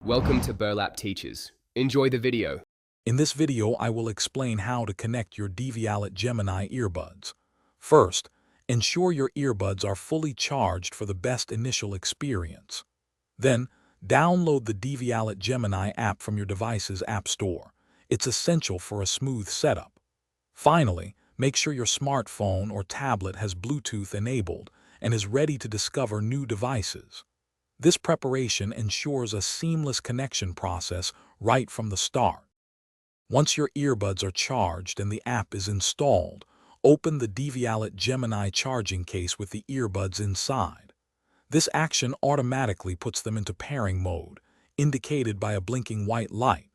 Welcome to Burlap Teachers. Enjoy the video. In this video, I will explain how to connect your Devialet Gemini earbuds. First, ensure your earbuds are fully charged for the best initial experience. Then, download the Devialet Gemini app from your device's app store. It's essential for a smooth setup. Finally, make sure your smartphone or tablet has Bluetooth enabled and is ready to discover new devices. This preparation ensures a seamless connection process right from the start. Once your earbuds are charged and the app is installed, open the Devialet Gemini charging case with the earbuds inside. This action automatically puts them into pairing mode, indicated by a blinking white light.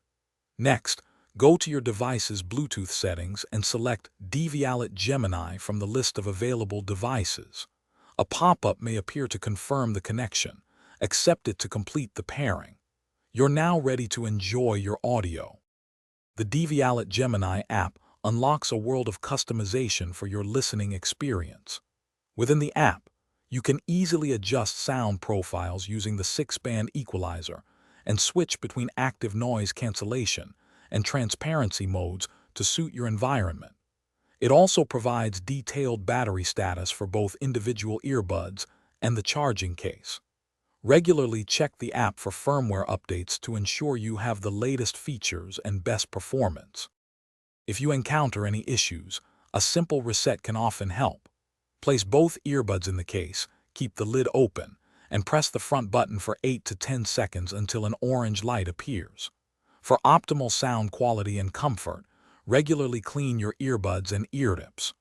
Next, go to your device's Bluetooth settings and select Devialet Gemini from the list of available devices. A pop-up may appear to confirm the connection. Accept it to complete the pairing. You're now ready to enjoy your audio. The Devialet Gemini app unlocks a world of customization for your listening experience. Within the app, you can easily adjust sound profiles using the 6-band equalizer and switch between active noise cancellation and transparency modes to suit your environment. It also provides detailed battery status for both individual earbuds and the charging case. Regularly check the app for firmware updates to ensure you have the latest features and best performance. If you encounter any issues, a simple reset can often help. Place both earbuds in the case, keep the lid open, and press the front button for 8 to 10 seconds until an orange light appears. For optimal sound quality and comfort, regularly clean your earbuds and ear tips.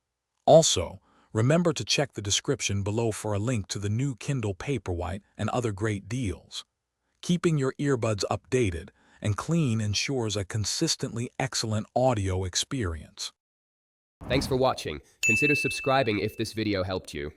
Also, remember to check the description below for a link to the new Kindle Paperwhite and other great deals. Keeping your earbuds updated and clean ensures a consistently excellent audio experience. Thanks for watching. Consider subscribing if this video helped you.